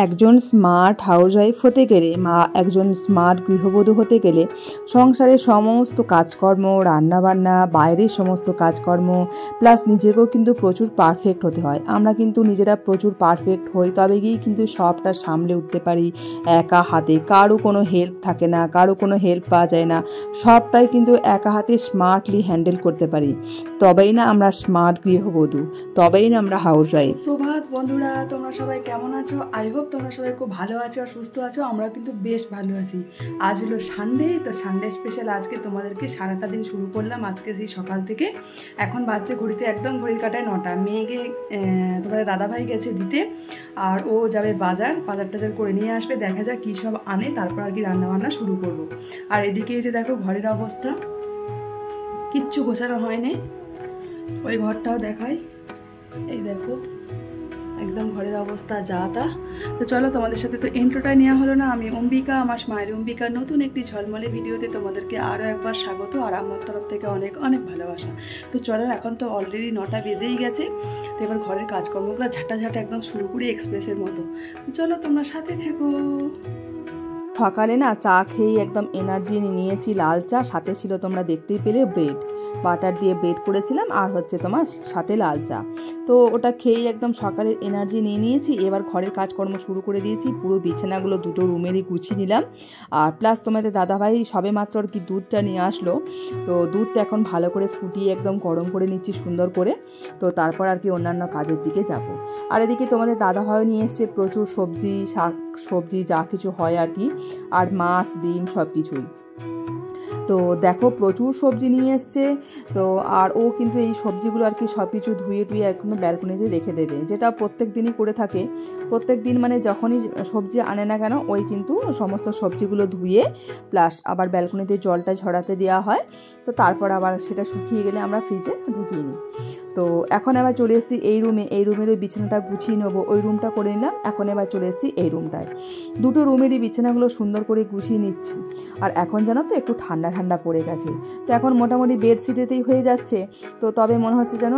একজন smart housewife হতে গেলে একজন স্মার্ট গৃহবধূ হতে গেলে সংসারের সমস্ত কাজকর্ম, রান্নাবান্না, বাইরের সমস্ত কাজকর্ম প্লাস নিজেকেও কিন্তু প্রচুর পারফেক্ট হতে হয়। আমরা কিন্তু নিজেরা প্রচুর পারফেক্ট হই, তবে গিয়েই কিন্তু সবটা সামলে উঠতে পারি একা হাতে। কারো কোনো হেল্প থাকে না, কারো কোনো হেল্প পাওয়া যায় না, সবটাই কিন্তু একা হাতে স্মার্টলি হ্যান্ডেল করতে পারি। তবেই না আমরা স্মার্ট গৃহবধূ, তবেই না আমরা হাউসওয়াইফ। প্রভাত বন্ধুরা, তোমরা সবাই কেমন আছো? আই হোপ তোমরা সবাই খুব ভালো আছো আর সুস্থ আছো। আমরা কিন্তু বেশ ভালো আছি। আজ হলো সানডে, তো সানডে স্পেশাল আজকে তোমাদেরকে সারাটা দিন শুরু করলাম আজকে সেই সকাল থেকে। এখন বাজছে ঘড়িতে একদম ঘড়ির কাটায় 9টা। মেয়েকে তোমাদের দাদাভাই গেছে দিতে, আর ও যাবে বাজার টাজার করে নিয়ে আসবে। দেখা যাক কী সব আনে, তারপর আর কি রান্নাবান্না শুরু করব। আর এদিকে যে দেখো ঘরের অবস্থা, কিচ্ছু গোছানো হয়নি। ওই ঘরটাও দেখাই, এই দেখো একদম ঘরের অবস্থা যা তা। তো চলো, তোমাদের সাথে তো ইন্ট্রোটা নেওয়া হলো না। আমি অম্বিকা, আমার স্মাইল অম্বিকার নতুন একটি ঝলমলে ভিডিওতে তোমাদেরকে আরও একবার স্বাগত, আর আমার তরফ থেকে অনেক অনেক ভালোবাসা। তো চলো, এখন তো অলরেডি 9টা বেজেই গেছে। তো এবার ঘরের কাজকর্মগুলো ঝাঁটা একদম শুরু করি এক্সপ্রেসের মতো। তো চলো তোমরা সাথে থেকো। সকালে না চা খেয়েই একদম এনার্জি নিয়েছি, লাল চা, সাথে ছিল তোমরা দেখতেই পেলে ব্রেড, বাটার দিয়ে ব্রেড করেছিলাম, আর হচ্ছে তোমার সাথে লাল চা। তো ওটা খেয়েই একদম সকালের এনার্জি নিয়েছি। এবার ঘরের কাজকর্ম শুরু করে দিয়েছি। পুরো বিছানাগুলো দুটো রুমেরই গুছিয়ে নিলাম। আর প্লাস তোমাদের দাদাভাই সবে মাত্র আর কি দুধটা নিয়ে আসলো, তো দুধটা এখন ভালো করে ফুটিয়ে একদম গরম করে নিচ্ছি সুন্দর করে। তো তারপর আর কি অন্যান্য কাজের দিকে যাব। আর এদিকে তোমাদের দাদাভাইও নিয়ে এসছে প্রচুর সবজি, শাক সবজি যা কিছু হয় আর কি, আর মাছ, ডিম সব কিছুই। তো দেখো প্রচুর সবজি নিয়ে এসছে। তো আর ও কিন্তু এই সবজিগুলো আর কি সব কিছু ধুয়ে টুয়ে এখনো ব্যালকনিতে রেখে দেবে, যেটা প্রত্যেক দিনই করে থাকে। প্রত্যেক দিন মানে যখনই সবজি আনে না কেন, ওই কিন্তু সমস্ত সবজিগুলো ধুয়ে প্লাস আবার ব্যালকনিতে জলটা ঝরাতে দেওয়া হয়। তো তারপর আবার সেটা শুকিয়ে গেলে আমরা ফ্রিজে ঢুকিয়ে নিই। তো এখন আবার চলে এসেছি এই রুমে। এই রুমের ওই বিছানাটা গুছিয়ে নেবো, ওই রুমটা করে নিলাম। এখন এবার চলে এসেছি এই রুমটায়। দুটো রুমেরই বিছানাগুলো সুন্দর করে গুছিয়ে নিচ্ছি। আর এখন জানো তো একটু ঠান্ডা ঠান্ডা পড়ে গেছে, তো এখন মোটামুটি বেডশিটেতেই হয়ে যাচ্ছে। তো তবে মনে হচ্ছে যেন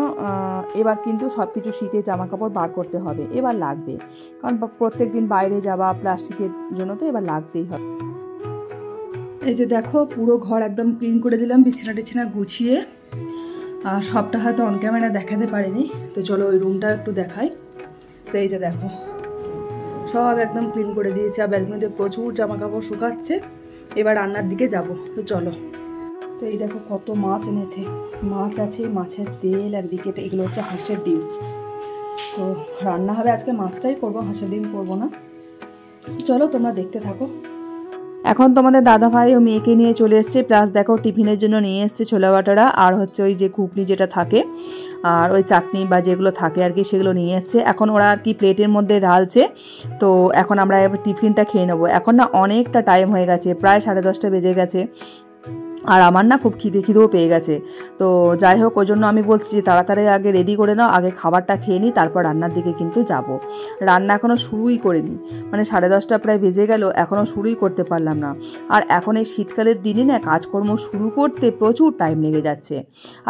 এবার কিন্তু সব কিছু শীতের জামা কাপড় বার করতে হবে, এবার লাগবে, কারণ প্রত্যেক দিন বাইরে যাওয়া প্লাস্টিকের জন্য তো এবার লাগতেই হবে। এই যে দেখো পুরো ঘর একদম ক্লিন করে দিলাম, বিছানা গুছিয়ে। সবটা হয়তো অন ক্যামেরা দেখাতে পারিনি, তো চলো ওই রুমটা একটু দেখাই। তো এই যে দেখো সব একদম ক্লিন করে দিয়েছি, আর ব্যালকনিতে প্রচুর জামা কাপড় শুকাচ্ছে। এবার রান্নার দিকে যাব, তো চলো। তো এই দেখো কত মাছ এনেছে, মাছ আছে, মাছের তেল, আর দিকে এগুলো হচ্ছে হাঁসের ডিম। তো রান্না হবে আজকে, মাছটাই করবো, হাঁসের ডিম করবো না। চলো তোমরা দেখতে থাকো। এখন তোমাদের দাদাভাই ও মেয়েকে নিয়ে চলে এসছে, প্লাস দেখো টিফিনের জন্য নিয়ে এসছে ছোলা বাটারা, আর হচ্ছে ওই যে ঘুগনি যেটা থাকে, আর ওই চাটনি বা যেগুলো থাকে আর কি, সেগুলো নিয়ে এসছে। এখন ওরা আর কি প্লেটের মধ্যে ঢালছে। তো এখন আমরা এবার টিফিনটা খেয়ে নেবো। এখন না অনেকটা টাইম হয়ে গেছে, প্রায় 10:30 বেজে গেছে। আর আমার না খুব খিদেও পেয়ে গেছে। তো যাই হোক, ওই জন্য আমি বলছি যে তাড়াতাড়ি আগে রেডি করে নাও, আগে খাবারটা খেয়ে নিই, তারপর রান্নার দিকে কিন্তু যাব। রান্না এখনও শুরুই করিনি, মানে 10:30 প্রায় বেজে গেল, এখনও শুরুই করতে পারলাম না। আর এখন এই শীতকালের দিনে না কাজকর্ম শুরু করতে প্রচুর টাইম লেগে যাচ্ছে।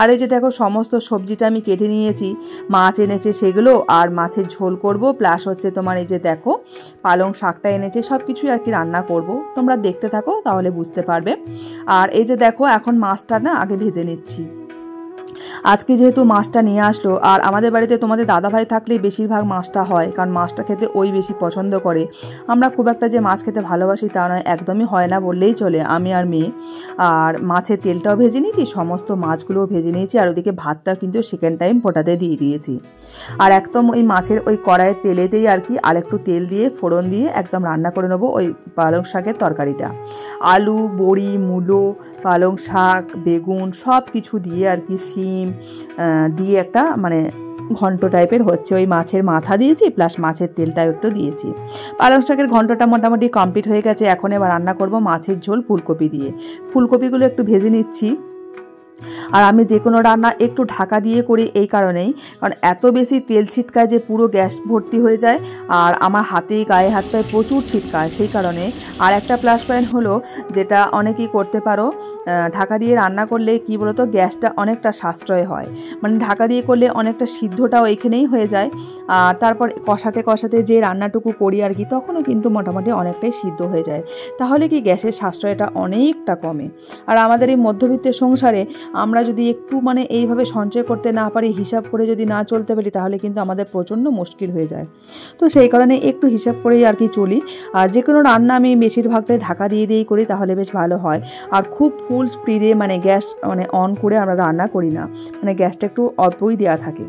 আর এই যে দেখো সমস্ত সবজিটা আমি কেটে নিয়েছি, মাছ এনেছে সেগুলো, আর মাছের ঝোল করব, প্লাস হচ্ছে তোমার এই যে দেখো পালং শাকটা এনেছে, সব কিছুই আর কি রান্না করব। তোমরা দেখতে থাকো তাহলে বুঝতে পারবে। আর এই যে দেখো এখন মাছটা না আগে ভেজে নিচ্ছি। আজকে যেহেতু মাছটা নিয়ে আসলো, আর আমাদের বাড়িতে তোমাদের দাদাভাই থাকলেই বেশিরভাগ মাছটা হয়, কারণ মাছটা খেতে ওই বেশি পছন্দ করে। আমরা খুব একটা যে মাছ খেতে ভালোবাসি তা নয়, একদমই হয় না বললেই চলে, আমি আর মেয়ে। আর মাছের তেলটাও ভেজে নিয়েছি, সমস্ত মাছগুলোও ভেজে নিয়েছি, আর ওদিকে ভাতটা কিন্তু সেকেন্ড টাইম ফোটাতে দিয়ে দিয়েছি। আর একদম ওই মাছের ওই কড়াইয়ের তেলেতেই আর কি আরেকটু তেল দিয়ে ফোড়ন দিয়ে একদম রান্না করে নেবো ওই পালং শাকের তরকারিটা। আলু, বড়ি, মূলো, পালং শাক, বেগুন সব কিছু দিয়ে আর কি, শিম দিয়ে একটা মানে ঘন্ট টাইপের হচ্ছে। ওই মাছের মাথা দিয়েছি, প্লাস মাছের তেলটাও একটু দিয়েছি। পালং শাকের ঘন্টটা মোটামুটি কমপ্লিট হয়ে গেছে। এখন এবার রান্না করব মাছের ঝোল ফুলকপি দিয়ে। ফুলকপিগুলো একটু ভেজে নিচ্ছি। আর আমি যে কোনো রান্না একটু ঢাকা দিয়ে করি এই কারণেই, কারণ এত বেশি তেল ছিটকায় যে পুরো গ্যাস ভর্তি হয়ে যায়, আর আমার হাতে গায়ে হাত পায়ে প্রচুর ছিটকায়, সেই কারণে। আর একটা প্লাস পয়েন্ট হলো, যেটা অনেকেই করতে পারো, ঢাকা দিয়ে রান্না করলে কি বলতো গ্যাসটা অনেকটা সাশ্রয় হয়, মানে ঢাকা দিয়ে করলে অনেকটা সিদ্ধটাও এখানেই হয়ে যায়। আর তারপর কষাতে কষাতে যে রান্নাটুকু করি আর কি, তখনও কিন্তু মোটামুটি অনেকটাই সিদ্ধ হয়ে যায়। তাহলে কি গ্যাসের সাশ্রয়টা অনেকটা কমে। আর আমাদের এই মধ্যবিত্তের সংসারে আমরা যদি একটু মানে এইভাবে সঞ্চয় করতে না পারি, হিসাব করে যদি না চলতে পারি, তাহলে কিন্তু আমাদের প্রচণ্ড মুশকিল হয়ে যায়। তো সেই কারণে একটু হিসাব করেই আর কি চলি। আর যে কোনো রান্না আমি বেশিরভাগটাই ঢাকা দিয়েই করি, তাহলে বেশ ভালো হয়। আর খুব ফুল স্পিডে মানে গ্যাস মানে অন করে আমরা রান্না করি না, মানে গ্যাসটা একটু অল্পই দেওয়া থাকে।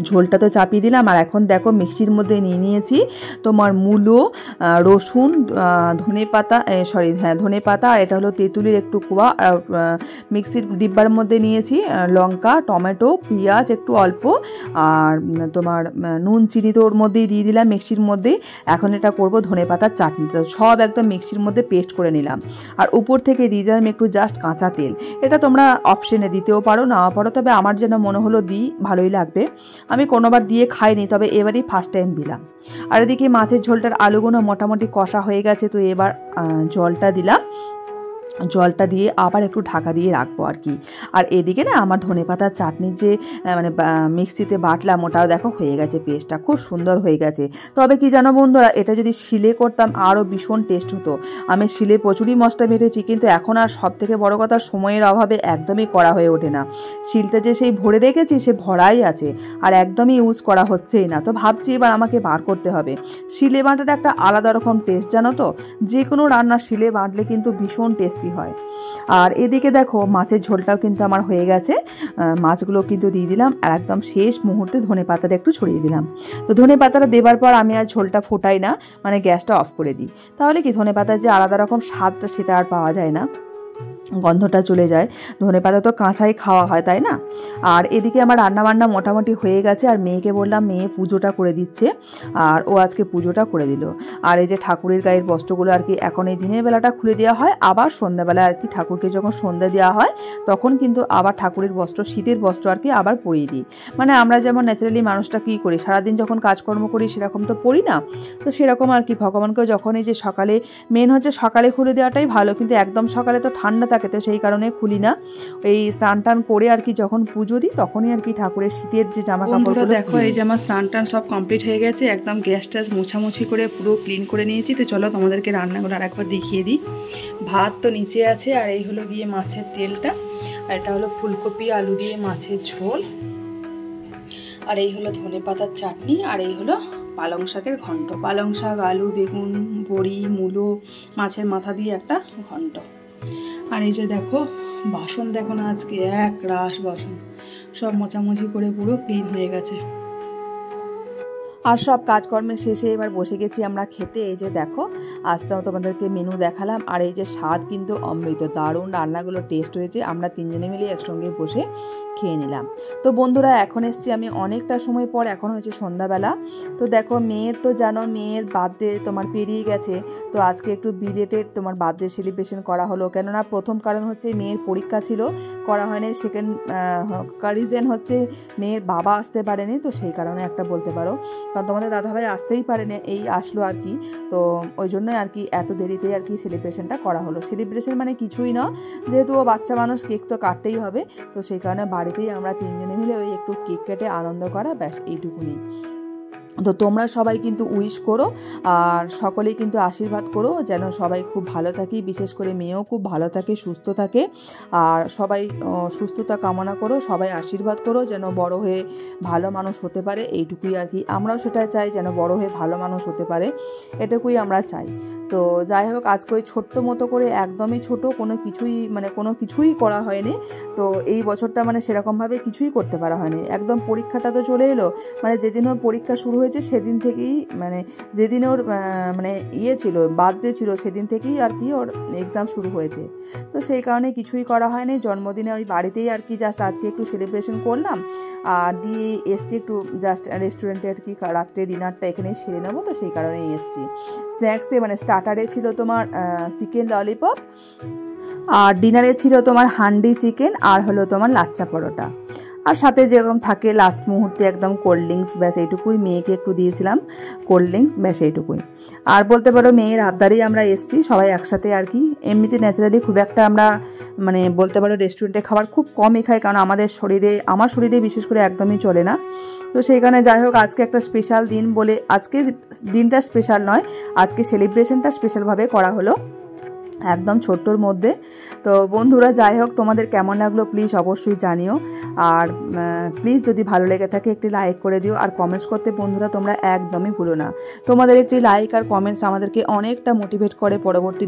ঝোলটা তো চাপিয়ে দিলাম। আর এখন দেখো মিক্সির মধ্যে নিয়ে নিয়েছি তোমার মূলো, রসুন, ধনে পাতা, ধনে পাতা, আর এটা হলো তেঁতুলির একটু কোয়া। আর মিক্সির ডিব্বার মধ্যে নিয়েছি লঙ্কা, টমেটো, পেঁয়াজ একটু অল্প, আর তোমার নুন চিনি তো ওর মধ্যেই দিয়ে দিলাম মিক্সির মধ্যেই। এখন এটা করব ধনে পাতার চাটনিটা, সব একদম মিক্সির মধ্যে পেস্ট করে নিলাম। আর উপর থেকে দিয়ে দিলাম একটু জাস্ট কাঁচা তেল। এটা তোমরা অপশনে দিতেও পারো, নাও পারো, তবে আমার যেন মনে হলো দিই, ভালোই লাগবে। আমি কোনোবার দিয়ে খাইনি, তবে এবারই ফার্স্ট টাইম দিলাম। আর এদিকে মাছের ঝোলটার আলুগুলো মোটামুটি কষা হয়ে গেছে, তো এবার জলটা দিলাম। জলটা দিয়ে আবার একটু ঢাকা দিয়ে রাখবো আর কি। আর এদিকে না আমার ধনেপাতার চাটনির যে মানে মিক্সিতে বাটলাম, ওটাও দেখো হয়ে গেছে, পেস্টটা খুব সুন্দর হয়ে গেছে। তবে কি জানো বন্ধুরা, এটা যদি শিলে করতাম আরও ভীষণ টেস্ট হতো। আমি শিলে প্রচুরই মশলা বেটেছি, কিন্তু এখন আর সব থেকে বড় কথা সময়ের অভাবে একদমই করা হয়ে ওঠে না। শিলটা যে সেই ভরে রেখেছি, সে ভরাই আছে, আর একদমই ইউজ করা হচ্ছেই না। তো ভাবছি এবার আমাকে বার করতে হবে। শিলে বাটাটা একটা আলাদা রকম টেস্ট, জানো তো, যে কোনো রান্না শিলে বাটলে কিন্তু ভীষণ টেস্টি হয়। আর এদিকে দেখো মাছের ঝোলটাও কিন্তু আমার হয়ে গেছে। মাছগুলো কিন্তু দিয়ে দিলাম, আর একদম শেষ মুহূর্তে ধনে পাতাটা একটু ছড়িয়ে দিলাম। তো ধনে পাতাটা দেবার পর আমি আর ঝোলটা ফোটাই না, মানে গ্যাসটা অফ করে দিই। তাহলে কি ধনে পাতার যে আলাদা রকম স্বাদটা, সেটা আর পাওয়া যায় না, গন্ধটা চলে যায়। ধনেপাতা তো কাঁচাই খাওয়া হয়, তাই না? আর এদিকে আমার রান্নাবান্না মোটামুটি হয়ে গেছে। আর মেয়েকে বললাম, মেয়ে পুজোটা করে দিচ্ছে, আর ও আজকে পুজোটা করে দিল। আর এই যে ঠাকুরের গায়ের বস্ত্রগুলো আর কি এখন এই দিনের বেলাটা খুলে দেওয়া হয়, আবার সন্ধ্যাবেলা আর কি ঠাকুরকে যখন সন্ধ্যা দেওয়া হয়, তখন কিন্তু আবার ঠাকুরের বস্ত্র, শীতের বস্ত্র আর কি আবার পরিয়ে দিই। মানে আমরা যেমন ন্যাচারালি মানুষটা কী করি, সারাদিন যখন কাজকর্ম করি সেরকম তো পরি না, তো সেরকম আর কি ভগবানকেও যখন এই যে সকালে, মেন হচ্ছে সকালে খুলে দেওয়াটাই ভালো, কিন্তু একদম সকালে তো ঠান্ডা থাকে, তো সেই কারণে খুলি না। এই স্নান টান করে আর কি যখন পুজো দিই, তখনই আর কি ঠাকুরের শীতের যে জামা কাপড়গুলো দেখো, এই যে আমার স্নান টান সব কমপ্লিট হয়ে গেছে, একদম গ্যাস ট্যাস মোছামুছি করে পুরো ক্লিন করে নিয়েছি। তো চলো তোমাদেরকে রান্নাগুলো আর একবার দেখিয়ে দিই। ভাত তো নিচে আছে, আর এই হলো গিয়ে মাছের তেলটা, আর এটা হলো ফুলকপি আলু দিয়ে মাছের ঝোল, আর এই হলো ধনে পাতার চাটনি, আর এই হলো পালং শাকের ঘন্ট। পালং শাক, আলু, বেগুন, বড়ি, মূলো, মাছের মাথা দিয়ে একটা ঘন্ট। আর এই যে দেখো বাসন, দেখো না আজকে এক রাশ বাসন, সব মোছামুছি করে পুরো ক্লিন হয়ে গেছে। আর সব কাজকর্মের শেষে এবার বসে গেছি আমরা খেতে। এই যে দেখো আজকেও তোমাদেরকে মেনু দেখালাম, আর এই যে স্বাদ কিন্তু অমৃত, দারুণ রান্নাগুলো টেস্ট হয়েছে। আমরা তিনজনে মিলে একসঙ্গে বসে খেয়ে নিলাম। তো বন্ধুরা এখন এসছি আমি অনেকটা সময় পর, এখন হয়েছে সন্ধ্যাবেলা। তো দেখো মেয়ের তো জানো, মেয়ের বার্থডে তোমার পেরিয়ে গেছে, তো আজকে একটু বিলেটেড তোমার বার্থডে সেলিব্রেশন করা হলো। কেননা প্রথম কারণ হচ্ছে মেয়ের পরীক্ষা ছিল, করা হয়নি। সেকেন্ড রিজন হচ্ছে মেয়ের বাবা আসতে পারেনি, তো সেই কারণে একটা বলতে পারো, কারণ তোমাদের দাদাভাই আসতেই পারেনি, এই আসলো আর কি। তো ওই জন্যই আর কি এত দেরিতে আর কি সেলিব্রেশনটা করা হলো। সেলিব্রেশন মানে কিছুই না, যেহেতু ও বাচ্চা মানুষ, কেক তো কাটতেই হবে, তো সেই কারণে বাড়িতেই আমরা তিনজনে মিলে ওই একটু কেক কেটে আনন্দ করা, ব্যাস এইটুকুনি। তো তোমরা সবাই কিন্তু উইশ করো, আর সকলেই কিন্তু আশীর্বাদ করো যেন সবাই খুব ভালো থাকি, বিশেষ করে মেয়েও খুব ভালো থাকে, সুস্থ থাকে। আর সবাই সুস্থতা কামনা করো, সবাই আশীর্বাদ করো যেন বড় হয়ে ভালো মানুষ হতে পারে, এইটুকুই আর কি। আমরাও সেটা চাই, যেন বড় হয়ে ভালো মানুষ হতে পারে, এটুকুই আমরা চাই। তো যাই হোক, আজকে ওই ছোট্ট মতো করে, একদমই ছোট, কোনো কিছুই করা হয়নি। তো এই বছরটা মানে সেরকমভাবে কিছুই করতে পারা হয়নি। একদম পরীক্ষাটা তো চলে এলো, মানে যেদিন ওর পরীক্ষা শুরু হয়েছে সেদিন থেকেই, মানে যেদিন ওর মানে ছিল, বার্থডে ছিল, সেদিন থেকেই আর কি ওর এক্সাম শুরু হয়েছে। তো সেই কারণে কিছুই করা হয়নি। জন্মদিনে ওই বাড়িতেই আর কি জাস্ট আজকে একটু সেলিব্রেশন করলাম, আর দিয়ে এসছি একটু জাস্ট রেস্টুরেন্টে আর কি, রাত্রে ডিনারটা এখানেই সেরে নেবো, তো সেই কারণেই এসছি। স্ন্যাক্সে মানে স্টার্টারে ছিল তোমার চিকেন ললিপপ, আর ডিনারে ছিল তোমার হান্ডি চিকেন, আর হলো তোমার লাচ্চা পরোটা। আর সাথে যেরকম থাকে লাস্ট মুহূর্তে একদম কোল্ড ড্রিঙ্কস, ব্যাস এইটুকুই, মেয়েকে একটু দিয়েছিলাম কোল্ড ড্রিঙ্কস, ব্যাস এইটুকুই। আর বলতে পারো মেয়ের আবদারেই আমরা এসেছি সবাই একসাথে আর কি। এমনিতে ন্যাচারালি খুব একটা আমরা মানে বলতে পারো রেস্টুরেন্টে খাবার খুব কমই খাই, কারণ আমার শরীরে বিশেষ করে একদমই চলে না। তো সেই কারণে যাই হোক আজকে একটা স্পেশাল দিন বলে, আজকে দিনটা স্পেশাল নয়, আজকে সেলিব্রেশনটা স্পেশালভাবে করা হলো একদম ছোট্টর মধ্যে। তো বন্ধুরা যাই হোক তোমাদের কেমন লাগলো প্লিজ অবশ্যই জানিও, আর প্লিজ যদি ভালো লেগে থাকে একটি লাইক করে দিও, আর কমেন্টস করতে বন্ধুরা তোমরা একদমই ভুলো না। তোমাদের একটি লাইক আর কমেন্টস আমাদেরকে অনেকটা মোটিভেট করে পরবর্তী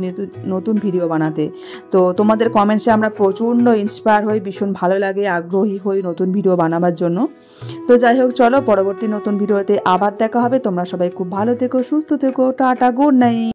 নতুন ভিডিও বানাতে। তো তোমাদের কমেন্টসে আমরা প্রচণ্ড ইন্সপায়ার হই, ভীষণ ভালো লাগে, আগ্রহী হই নতুন ভিডিও বানাবার জন্য। তো যাই হোক চলো পরবর্তী নতুন ভিডিওতে আবার দেখা হবে। তোমরা সবাই খুব ভালো থেকো, সুস্থ থেকো, টাটা, গুড নাইট।